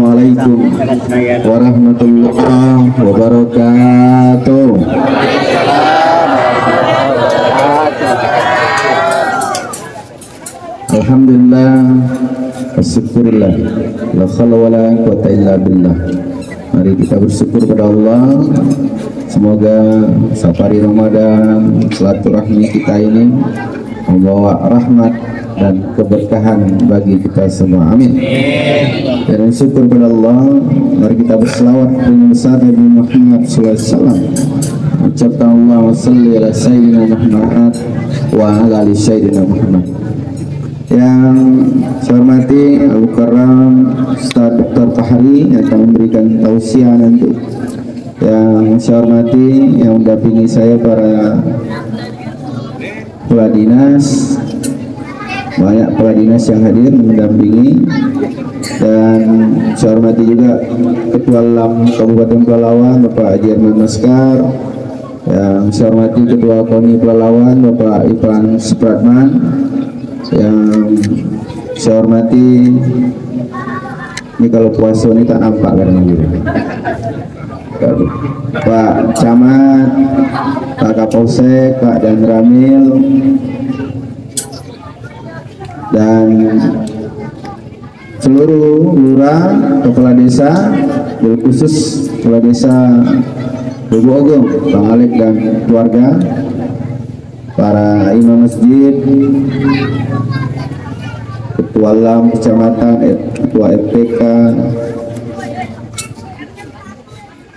Assalamualaikum warahmatullahi wabarakatuh. Alhamdulillah, syukurillah, la khala wa la quwata illa billah. Mari kita bersyukur pada Allah. Semoga safari Ramadan silaturahmi kita ini membawa rahmat dan keberkahan bagi kita semua. Amin. Dan syukur pada Allah, mari kita berselawat besar Nabi Muhammad SAW. Ucapkan Allahumma shalli ala sayyidina Muhammad wa ala ali sayyidina Muhammad. Yang saya hormati Abu Karam Ustaz Dr. Fahri yang akan memberikan tausiah nanti. Yang saya hormati yang mendampingi saya para kepala dinas, banyak kepala dinas yang hadir mendampingi, dan saya hormati juga Ketua LAM Kabupaten Pelalawan Bapak Haji Arman Maskar, yang saya hormati Ketua KONI Pelalawan Bapak Ipan Supratman, yang saya hormati, ini kalau puasa ini tak nampak kadang-kadang, Pak Camat, Pak Kapolsek, Pak Dan Ramil, dan seluruh lurah, kepala desa, khusus kepala desa Bobo Ogong, Bang Alek dan keluarga, para imam masjid, ketua LAM kecamatan, ketua FPK,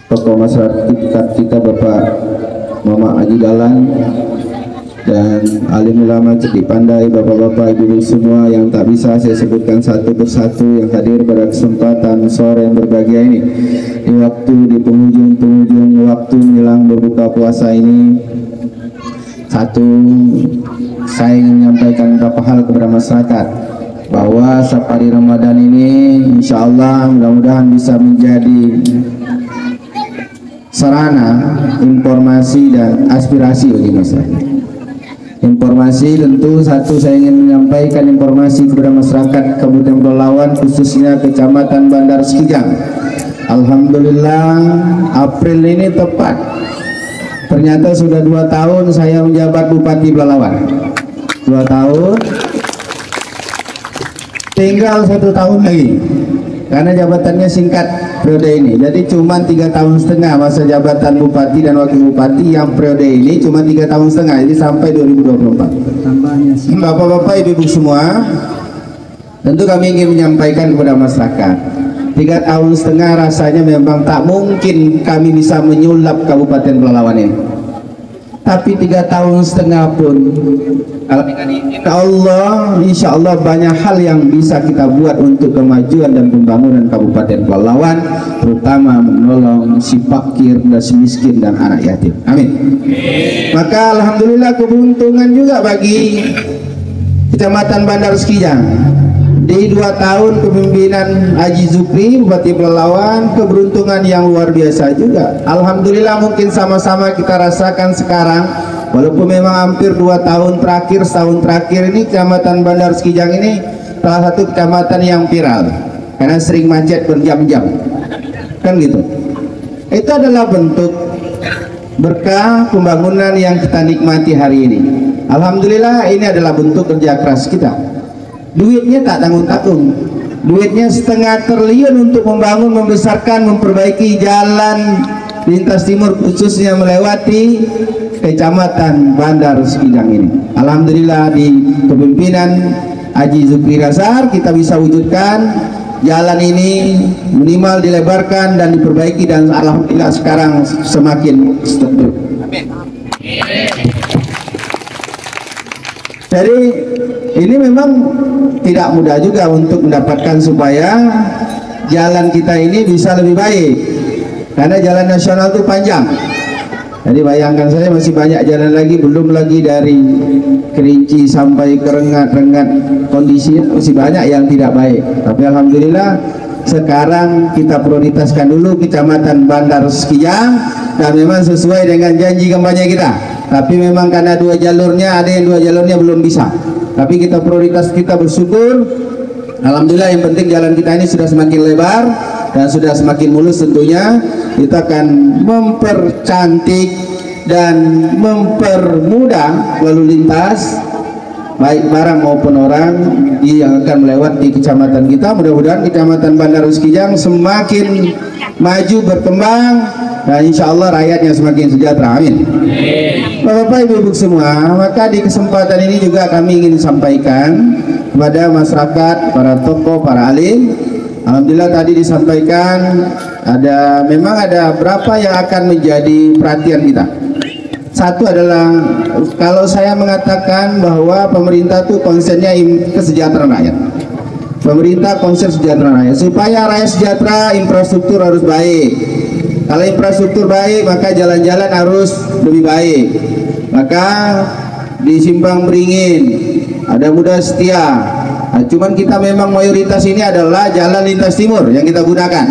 tokoh masyarakat kita Bapak Mama Haji Dalan, dan alim ulama cerdik pandai, bapak-bapak, ibu-ibu semua yang tak bisa saya sebutkan satu persatu yang hadir pada kesempatan sore yang berbahagia ini, di waktu di penghujung waktu menjelang berbuka puasa ini. Satu, saya ingin menyampaikan beberapa hal kepada masyarakat, bahwa safari Ramadan ini insya Allah mudah-mudahan bisa menjadi sarana informasi dan aspirasi bagi masyarakat. Informasi tentu satu, saya ingin menyampaikan informasi kepada masyarakat Kabupaten Pelalawan, khususnya Kecamatan Bandar Sekijang. Alhamdulillah, April ini tepat, ternyata sudah 2 tahun saya menjabat Bupati Pelalawan. 2 tahun, tinggal 1 tahun lagi, karena jabatannya singkat periode ini. Jadi cuma 3,5 tahun masa jabatan Bupati dan Wakil Bupati, yang periode ini cuma 3,5 tahun, jadi sampai 2024. Bapak-bapak, ibu-ibu semua, tentu kami ingin menyampaikan kepada masyarakat, 3,5 tahun rasanya memang tak mungkin kami bisa menyulap Kabupaten Pelalawan ini. Tapi 3,5 tahun pun, Allah, insya Allah banyak hal yang bisa kita buat untuk kemajuan dan pembangunan Kabupaten Pelalawan, terutama menolong si fakir dan si miskin dan anak yatim. Amin. Maka alhamdulillah keberuntungan juga bagi Kecamatan Bandar Sekijang. Di 2 tahun kepemimpinan Haji Zukri Bupati Pelalawan, keberuntungan yang luar biasa juga. Alhamdulillah, mungkin sama-sama kita rasakan sekarang, walaupun memang hampir 2 tahun terakhir, setahun terakhir ini Kecamatan Bandar Sekijang ini salah satu kecamatan yang viral karena sering macet berjam-jam, kan gitu. Itu adalah bentuk berkah pembangunan yang kita nikmati hari ini. Alhamdulillah, ini adalah bentuk kerja keras kita. Duitnya tak tanggung-tanggung, duitnya 0,5 triliun untuk membangun, membesarkan, memperbaiki jalan lintas timur, khususnya melewati Kecamatan Bandar Sekijang ini. Alhamdulillah, di kepemimpinan Haji Zukri Razak kita bisa wujudkan jalan ini, minimal dilebarkan dan diperbaiki, dan alhamdulillah sekarang semakin struktur. Jadi ini memang tidak mudah juga untuk mendapatkan supaya jalan kita ini bisa lebih baik, karena jalan nasional itu panjang. Jadi bayangkan, saya masih banyak jalan lagi, belum lagi dari Kerinci sampai ke Rengat kondisi masih banyak yang tidak baik. Tapi alhamdulillah sekarang kita prioritaskan dulu Kecamatan Bandar Sekijang, dan memang sesuai dengan janji kampanye kita. Tapi memang karena 2 jalurnya, ada yang 2 jalurnya belum bisa. Tapi kita prioritas, kita bersyukur, alhamdulillah, yang penting jalan kita ini sudah semakin lebar, dan sudah semakin mulus tentunya, kita akan mempercantik dan mempermudah lalu lintas baik barang maupun orang yang akan melewati kecamatan kita. Mudah-mudahan kecamatan Bandar Uskijang semakin maju berkembang dan insya Allah rakyatnya semakin sejahtera. Amin. Bapak Ibu semua, maka di kesempatan ini juga kami ingin sampaikan kepada masyarakat, para tokoh, para alim. Alhamdulillah tadi disampaikan memang ada berapa yang akan menjadi perhatian kita. Satu adalah kalau saya mengatakan bahwa pemerintah itu konsennya kesejahteraan rakyat. Pemerintah konsen kesejahteraan rakyat. Supaya rakyat sejahtera, infrastruktur harus baik. Kalau infrastruktur baik, maka jalan-jalan harus lebih baik. Maka di Simpang Beringin ada Muda Setia. Nah, cuman kita memang mayoritas ini adalah jalan lintas timur yang kita gunakan.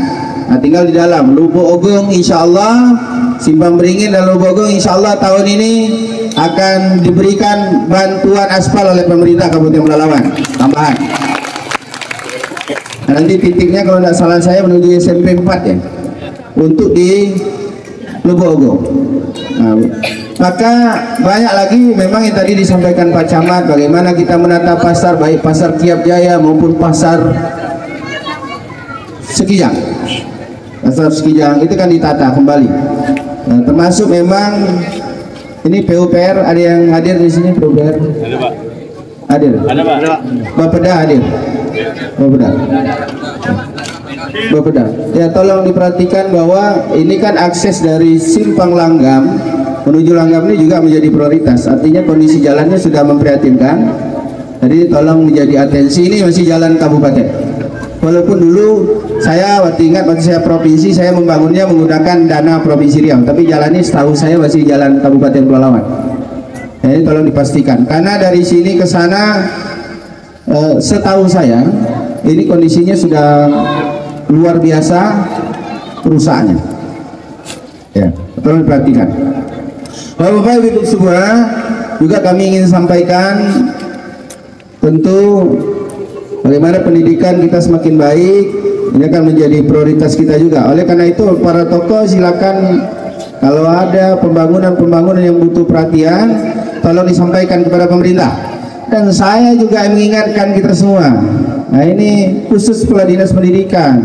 Nah, tinggal di dalam Lubuk Ogung, insya Allah Simpang Beringin dan Lubuk Ogung insya Allah tahun ini akan diberikan bantuan aspal oleh pemerintah Kabupaten Pelalawan tambahan. Nah, nanti titiknya kalau tidak salah saya menuju SMP 4 ya, untuk di Lubuk Ogung. Nah, maka banyak lagi memang yang tadi disampaikan Pak Camat, bagaimana kita menata pasar, baik pasar Kiap Jaya maupun pasar Sekijang. Pasar Sekijang itu kan ditata kembali. Nah, termasuk memang ini PUPR, ada yang hadir di sini PUPR? Ada Pak. Hadir. Ada Pak. Bapeda hadir. Bapeda. Bapeda. Ya tolong diperhatikan bahwa ini kan akses dari Simpang Langgam menuju Langgam ini juga menjadi prioritas. Artinya kondisi jalannya sudah memprihatinkan. Jadi tolong menjadi atensi, ini masih jalan kabupaten. Walaupun dulu saya waktu saya provinsi, saya membangunnya menggunakan dana Provinsi Riau, tapi jalan ini setahu saya masih jalan Kabupaten Pelalawan. Jadi tolong dipastikan, karena dari sini ke sana setahu saya ini kondisinya sudah luar biasa kerusakannya. Ya, tolong diperhatikan. Bapak Ibu semua, juga kami ingin sampaikan tentu bagaimana pendidikan kita semakin baik, ini akan menjadi prioritas kita juga. Oleh karena itu para tokoh silakan kalau ada pembangunan yang butuh perhatian, tolong disampaikan kepada pemerintah. Dan saya juga mengingatkan kita semua. Nah ini khusus kepala dinas pendidikan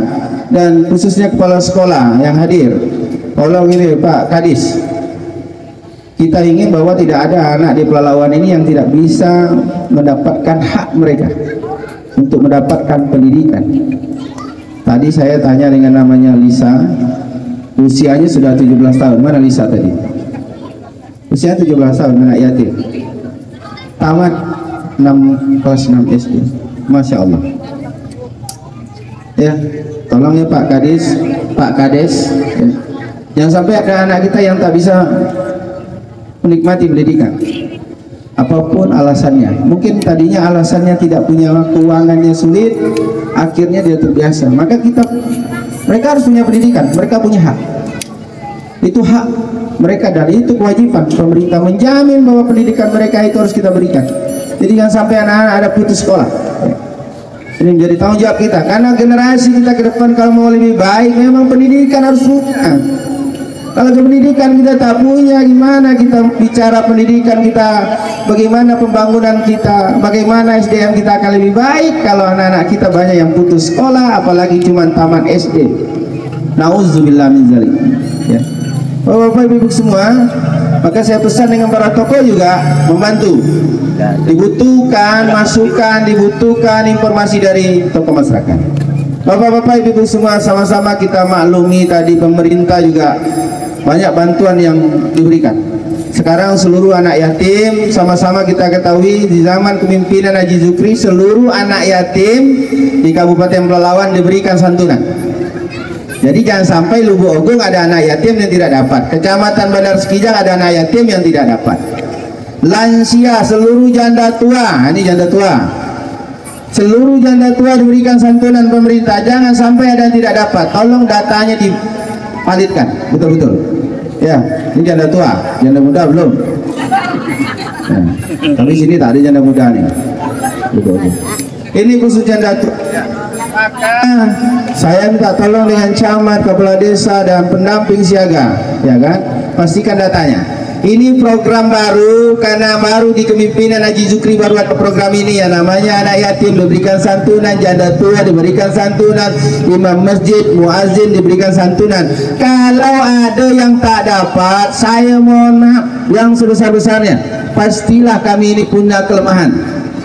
dan khususnya kepala sekolah yang hadir. Tolong ini Pak Kadis. Kita ingin bahwa tidak ada anak di Pelalawan ini yang tidak bisa mendapatkan hak mereka untuk mendapatkan pendidikan. Tadi saya tanya dengan namanya Lisa, usianya sudah 17 tahun. Mana Lisa tadi? Usia 17 tahun, anak yatim. Tamat kelas 6 SD. Masya Allah. Ya, tolong ya Pak Kadis, Pak Kades. Ya. Jangan sampai ada anak kita yang tak bisa menikmati pendidikan. Apapun alasannya, mungkin tadinya alasannya tidak punya keuangannya sulit, akhirnya dia terbiasa. Maka mereka harus punya pendidikan, mereka punya hak. Itu hak mereka dan itu kewajiban pemerintah menjamin bahwa pendidikan mereka itu harus kita berikan. Jadi jangan sampai anak-anak ada putus sekolah. Ini menjadi tanggung jawab kita, karena generasi kita ke depan kalau mau lebih baik memang pendidikan harus punya. Kalau pendidikan kita tak punya, gimana kita bicara pendidikan kita, bagaimana pembangunan kita, bagaimana SDM kita akan lebih baik kalau anak-anak kita banyak yang putus sekolah, apalagi cuma taman SD. Nauzubillah min dzalik. Ya. Bapak Ibu semua, maka saya pesan dengan para tokoh juga membantu. Dibutuhkan masukan, dibutuhkan informasi dari tokoh masyarakat. Bapak-bapak Ibu semua, sama-sama kita maklumi tadi pemerintah juga banyak bantuan yang diberikan. Sekarang seluruh anak yatim, sama-sama kita ketahui di zaman kepemimpinan Haji Zukri, seluruh anak yatim di Kabupaten Pelalawan diberikan santunan. Jadi jangan sampai Lubuk Ogung ada anak yatim yang tidak dapat, Kecamatan Bandar Sekijang ada anak yatim yang tidak dapat. Lansia, seluruh janda tua, ini janda tua, seluruh janda tua diberikan santunan pemerintah. Jangan sampai ada yang tidak dapat. Tolong datanya dipalitkan betul-betul. Ya, ini janda tua, janda muda belum. Nah, tapi sini tak ada janda muda nih. Ini khusus janda tua. maka saya minta tolong dengan camat, kepala desa dan pendamping siaga, ya kan? Pastikan datanya. Ini program baru karena baru di kepemimpinan Haji Zukri baru ada program ini ya, namanya anak yatim diberikan santunan, janda tua diberikan santunan, imam masjid, muazzin diberikan santunan. Kalau ada yang tak dapat, saya mohon maaf yang sebesar-besarnya. Pastilah kami ini punya kelemahan.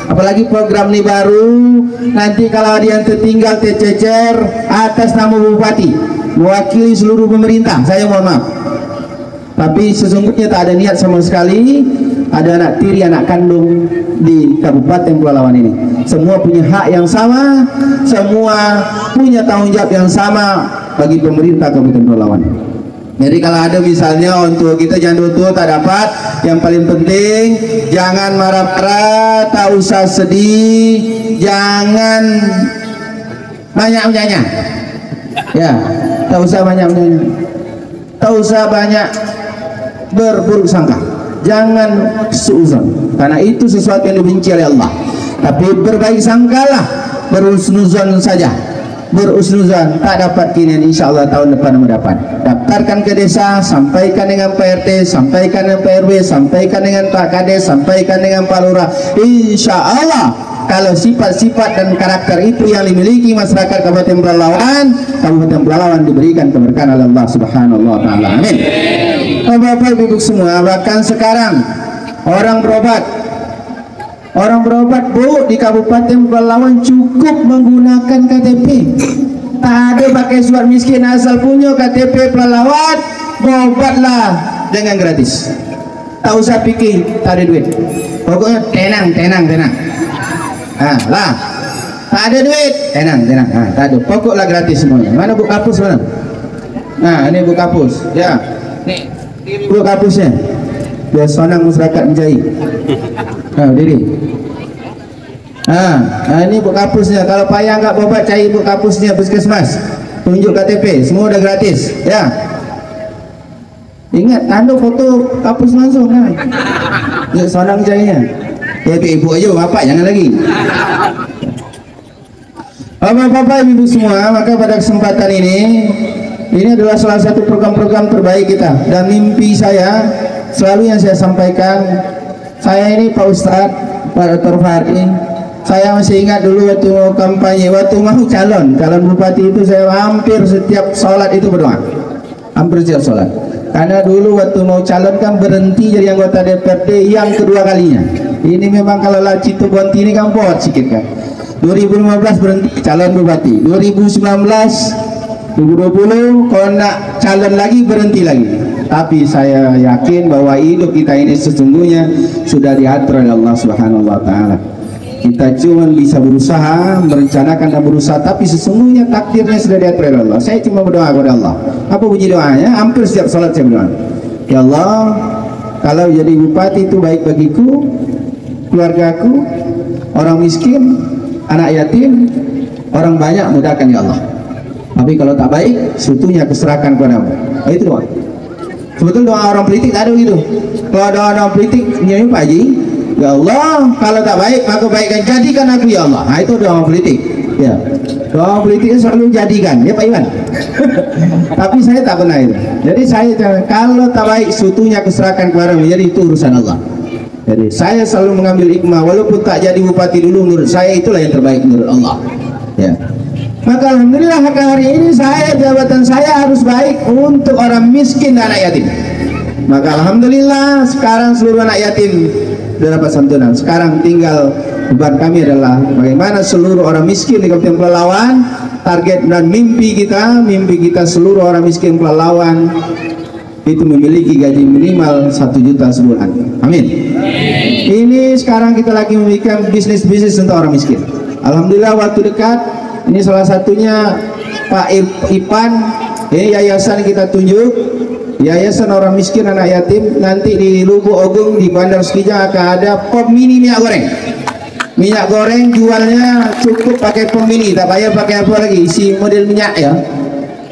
Apalagi program ini baru, nanti kalau ada yang tertinggal tercecer atas nama bupati mewakili seluruh pemerintah, saya mohon maaf. Tapi sesungguhnya tak ada niat sama sekali. Ada anak tiri, anak kandung di Kabupaten Pelalawan ini. Semua punya hak yang sama, semua punya tanggung jawab yang sama bagi pemerintah Kabupaten Pelalawan. Jadi kalau ada misalnya untuk kita jangan tua tak dapat, yang paling penting jangan marah-marah, tak usah sedih, jangan banyak menyanyi. Ya, tak usah banyak menyanyi, tak usah banyak berburuk sangka, jangan suuzon, karena itu sesuatu yang dibenci oleh Allah. Tapi berbaik sangkalah, berusnuzon saja. Berusnuzon tak dapat kini, insya Allah tahun depan mendapat. Daftarkan ke desa, sampaikan dengan Pak RT, sampaikan dengan Pak RW, sampaikan dengan Pak Kades, sampaikan dengan Pak Lurah. Insya Allah kalau sifat-sifat dan karakter itu yang dimiliki masyarakat Kabupaten Pelalawan diberikan keberkahan oleh Allah Subhanahu wa taala. Amin. Bapak Ibu semua, bahkan sekarang orang berobat Bu di Kabupaten Pelalawan cukup menggunakan KTP. Tak ada pakai surat miskin, asal punya KTP Pelalawan, berobatlah dengan gratis. Tak usah pikir tak ada duit. Pokoknya tenang. Lah, tak ada duit, tenang. Tak ada. Pokoklah gratis semuanya. Mana buku hapus mana? Nah, ini buku hapus. Ya. Nih. Buku hapusnya biar senang masyarakat menjahit. Diri. Ini buku hapusnya. Kalau payah nggak berobat, cari buku hapusnya puskesmas. Tunjuk KTP, semua udah gratis. Ya. Ingat, tanda foto hapus langsung kan. Biar senang menjahitnya. Ya, ibu aja, bapak jangan lagi. Bapak-bapak, ibu semua, maka pada kesempatan ini adalah salah satu program-program terbaik kita, dan mimpi saya selalu yang saya sampaikan. Saya ini Pak Ustadz, Pak Dr. Fahri, saya masih ingat dulu waktu mau kampanye, waktu mau calon bupati itu, saya hampir setiap sholat itu berdoa, hampir setiap sholat. Karena dulu waktu mau calon kan berhenti jadi anggota DPRD yang kedua kalinya. Ini memang kalau laci itu bonti ini kan pot sikit kan. 2015 berhenti calon bupati, 2020 kalau nak calon lagi berhenti lagi. Tapi saya yakin bahwa hidup kita ini sesungguhnya sudah diatur oleh Allah Subhanahu wa taala. Kita cuma bisa berusaha, merencanakan dan berusaha, tapi sesungguhnya takdirnya sudah diatur oleh Allah. Saya cuma berdoa kepada Allah. Apa bunyi doanya? Hampir setiap salat saya berdoa. Ya Allah, kalau jadi bupati itu baik bagiku, keluargaku, orang miskin, anak yatim, orang banyak, mudahkan ya Allah. Tapi kalau tak baik, seutuhnya keserahkan kepadamu. Itu doa. Sebetulnya doa orang politik tak ada gitu. Kalau ada orang politik nyanyi Pak Haji, ya Allah, kalau tak baik maka baikkan, jadikan aku ya Allah. Nah, itu doa orang politik. Ya, doa politik selalu jadikan, ya Pak Iwan. Tapi saya tak pernah itu. Jadi saya kalau tak baik, seutuhnya keserahkan kepadamu. Jadi itu urusan Allah. Jadi saya selalu mengambil hikmah, walaupun tak jadi bupati dulu, menurut saya itulah yang terbaik menurut Allah. Ya. Maka alhamdulillah hari ini jabatan saya harus baik untuk orang miskin dan anak yatim. Maka alhamdulillah sekarang seluruh anak yatim sudah dapat santunan. Sekarang tinggal beban kami adalah bagaimana seluruh orang miskin di Kabupaten Pelalawan, target dan mimpi kita seluruh orang miskin Pelalawan itu memiliki gaji minimal 1 juta sebulan. Amin. Ini sekarang kita lagi memikirkan bisnis untuk orang miskin. Alhamdulillah waktu dekat ini salah satunya Pak Ipan, ini yayasan kita tunjuk, yayasan orang miskin anak yatim. Nanti di Lubuk Ogung di Bandar Sekijang akan ada pom mini minyak goreng. Minyak goreng jualnya cukup pakai pom mini, tak payah pakai apa lagi, isi model minyak ya.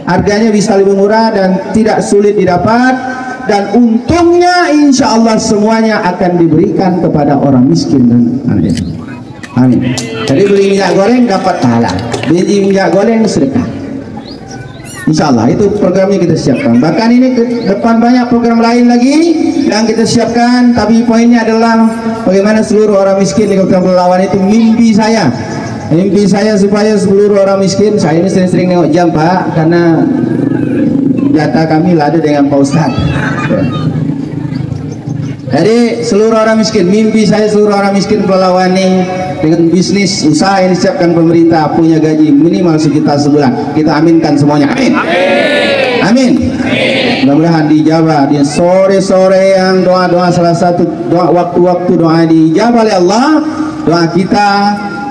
Harganya bisa lebih murah dan tidak sulit didapat, dan untungnya insya Allah semuanya akan diberikan kepada orang miskin dan anak yatim. Amin. Jadi beli minyak goreng dapat pahala. biji minyak goreng sedekah. Insyaallah itu programnya kita siapkan. Bahkan ini ke depan banyak program lain lagi yang kita siapkan, tapi poinnya adalah bagaimana seluruh orang miskin di Kabupaten Pelalawan itu mimpi saya. Mimpi saya supaya seluruh orang miskin, saya ini sering-sering nengok jam Pak, karena jatah kami lada dengan Pak Ustadz. Jadi seluruh orang miskin, mimpi saya seluruh orang miskin Pelalawan ini dengan bisnis usaha yang disiapkan pemerintah punya gaji minimal sejuta sebulan. Kita aminkan semuanya. Amin. Amin. Mudah-mudahan dijabah di sore-sore yang doa-doa, salah satu doa waktu-waktu doa dijabah oleh Allah, doa kita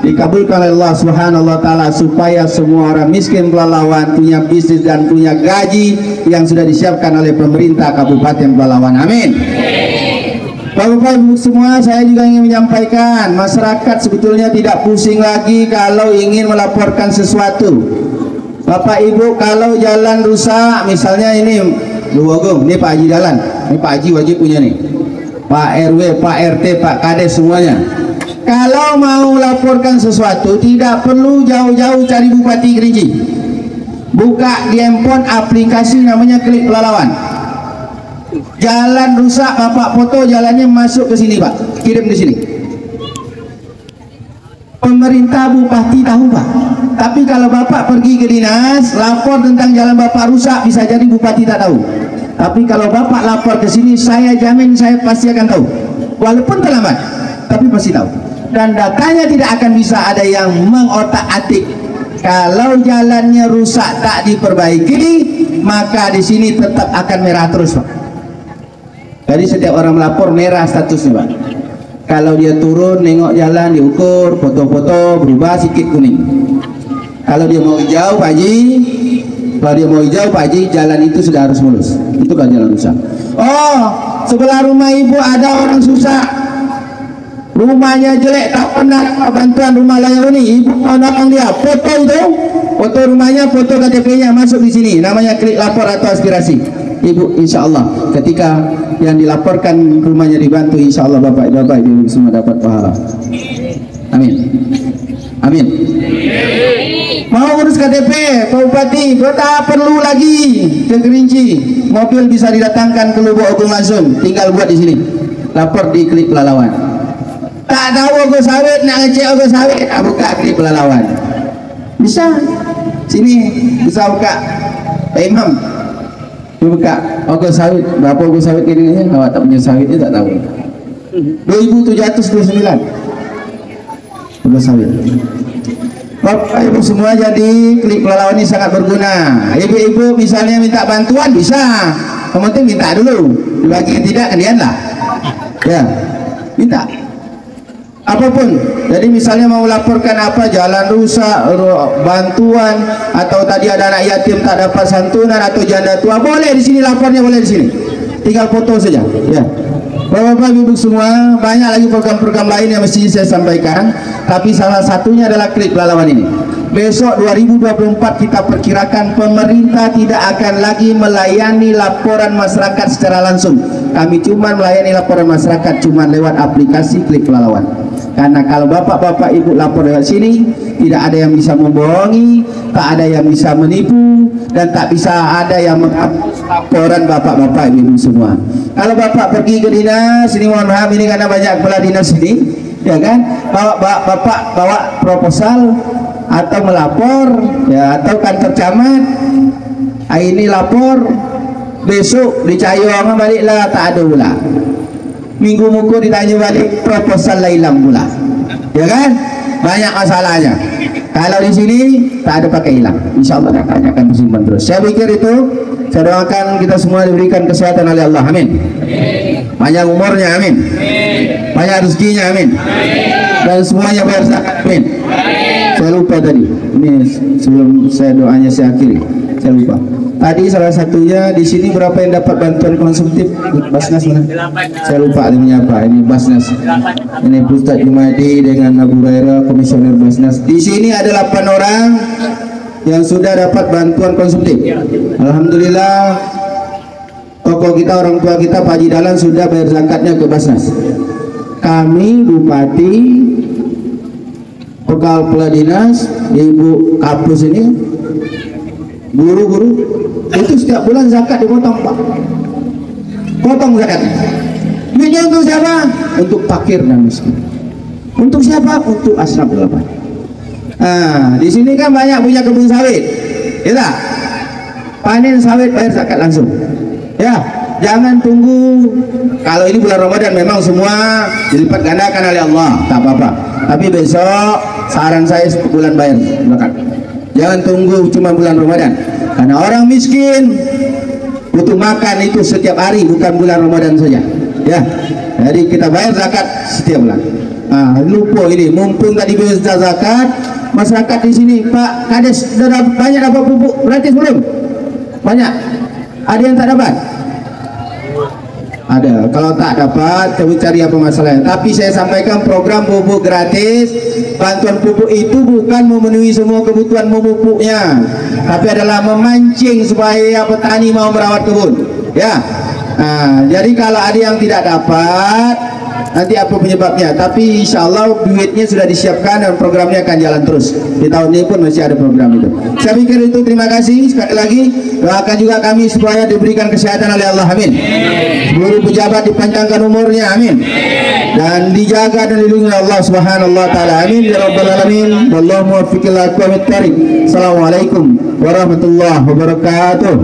dikabulkan oleh Allah Subhanahu wa taala supaya semua orang miskin Pelalawan punya bisnis dan punya gaji yang sudah disiapkan oleh pemerintah Kabupaten Pelalawan. Amin. Bapak Ibu semua, saya juga ingin menyampaikan, masyarakat sebetulnya tidak pusing lagi kalau ingin melaporkan sesuatu. Bapak Ibu, kalau jalan rusak, misalnya ini ini Pak Haji jalan, ini Pak Haji wajib punya nih, Pak RW, Pak RT, Pak Kades semuanya. Kalau mau laporkan sesuatu, tidak perlu jauh-jauh cari Bupati Kerinci. Buka di handphone aplikasi namanya Klik Pelalawan. Jalan rusak, Bapak foto jalannya, masuk ke sini Pak, kirim di sini. Pemerintah Bupati tahu Pak, tapi kalau Bapak pergi ke dinas lapor tentang jalan Bapak rusak, bisa jadi Bupati tak tahu. Tapi kalau Bapak lapor ke sini, saya jamin saya pasti akan tahu, walaupun terlambat, tapi pasti tahu. Dan datanya tidak akan bisa ada yang mengotak-atik. Kalau jalannya rusak tak diperbaiki, maka di sini tetap akan merah terus Pak. Jadi setiap orang melapor merah statusnya Pak. Kalau dia turun nengok jalan diukur, foto-foto berubah sedikit kuning. Kalau dia mau hijau Pak Haji, Pak Haji, jalan itu sudah harus mulus. Itu kan jalan rusak. Oh, sebelah rumah ibu ada orang susah, rumahnya jelek, tak pernah bantuan rumah layak huni, ibu mau nolong dia, foto itu, foto rumahnya, foto KTP-nya masuk di sini, namanya klik lapor atau aspirasi. Ibu, insya Allah ketika yang dilaporkan rumahnya dibantu, insya Allah Bapak Ibu semua dapat pahala. Amin. Amin. Mau urus KTP Pak Bupati, kau tak perlu lagi ke Kerinci, mobil bisa didatangkan ke Lubuk Agung langsung, tinggal buat di sini, lapor di Klik Pelalawan. Tak tahu Ogo Sawit, nak ngecek Ogo Sawit, buka Klik Pelalawan, bisa sini, bisa buka Pak Imam, buka Ogo Sawit, berapa Ogo Sawit ini, awak tak punya sawitnya tak tahu. 2729 Ogo Sawit. Bapak Ibu semua, jadi Klik Pelalawan ini sangat berguna. Ibu-ibu misalnya minta bantuan bisa, yang penting minta dulu, dibagi tidak kalian lah ya, minta apapun. Jadi misalnya mau laporkan apa, jalan rusak, bantuan, atau tadi ada anak yatim tak dapat santunan, atau janda tua, boleh di sini lapornya, boleh di sini, tinggal foto saja ya. Bapak Ibu semua, banyak lagi program-program lain yang mesti saya sampaikan, tapi salah satunya adalah Klik Pelalawan ini. Besok 2024 kita perkirakan pemerintah tidak akan lagi melayani laporan masyarakat secara langsung. Kami cuma melayani laporan masyarakat cuma lewat aplikasi Klik Pelalawan. Karena kalau bapak-bapak ibu lapor lewat sini, tidak ada yang bisa membohongi, tak ada yang bisa menipu, dan tak bisa ada yang menghapus laporan bapak-bapak ibu semua. Kalau bapak pergi ke dinas, ini mohon maaf, ini karena banyak kepala dinas ini, ya kan, bapak bawa proposal atau melapor, ya, atau kantor camat, ini lapor, besok dicayong baliklah, tak ada pula. Minggu muka ditanya balik, proposal hilang pula, ya kan, banyak masalahnya. Kalau di sini tak ada pakai hilang, insya Allah akan bersimpan terus. Saya pikir itu, saya doakan kita semua diberikan kesehatan oleh Allah, amin. Panjang umurnya, amin. Banyak rezekinya, amin. Dan semuanya bayar zakat, amin. Saya lupa tadi, ini sebelum saya doanya saya akhiri, saya lupa. Tadi salah satunya di sini berapa yang dapat bantuan konsumtif Basnas mana? Saya lupa ini apa. Ini Basnas. Ini Ustaz Jumadi dengan Abu Hurairah, komisioner Basnas. Di sini ada 8 orang yang sudah dapat bantuan konsumtif. Alhamdulillah, tokoh kita, orang tua kita, Pak Haji Dahlan sudah bayar zakatnya ke Basnas. Kami Bupati kepala dinas, ibu kapus ini, guru-guru itu setiap bulan zakat dipotong, Pak. Potong zakat. Duitnya untuk siapa? Untuk fakir dan miskin. Untuk siapa? Untuk asnaf 8. Nah, di sini kan banyak punya kebun sawit, ya, panen sawit bayar zakat langsung, ya. Jangan tunggu. Kalau ini bulan Ramadan memang semua dilipat gandakan oleh Allah, tak apa-apa. Tapi besok saran saya bulan bayar zakat. Jangan tunggu cuma bulan Ramadan. Karena orang miskin butuh makan itu setiap hari, bukan bulan Ramadan saja. Ya, jadi kita bayar zakat setiap bulan. Lupa ini, mumpung tadi bayar zakat, masyarakat di sini, Pak Kades, banyak dapat pupuk gratis belum? Banyak. Ada yang tak dapat? Ada. Kalau tak dapat, coba cari apa masalahnya. Tapi saya sampaikan program pupuk gratis, bantuan pupuk itu bukan memenuhi semua kebutuhan pupuknya, tapi adalah memancing supaya petani mau merawat kebun. Ya. Jadi kalau ada yang tidak dapat, nanti apa penyebabnya? Tapi insya Allah duitnya sudah disiapkan dan programnya akan jalan terus. Di tahun ini pun masih ada program itu. Saya pikir itu, terima kasih sekali lagi. Doakan juga kami supaya diberikan kesehatan oleh Allah, amin. Seluruh pejabat dipanjangkan umurnya, amin. Dan dijaga dan dilindungi oleh Allah Subhanahu wa taala, amin ya rabbal alamin. Wallahu muwaffiq ila aqwamit thariq. Assalamualaikum warahmatullahi wabarakatuh.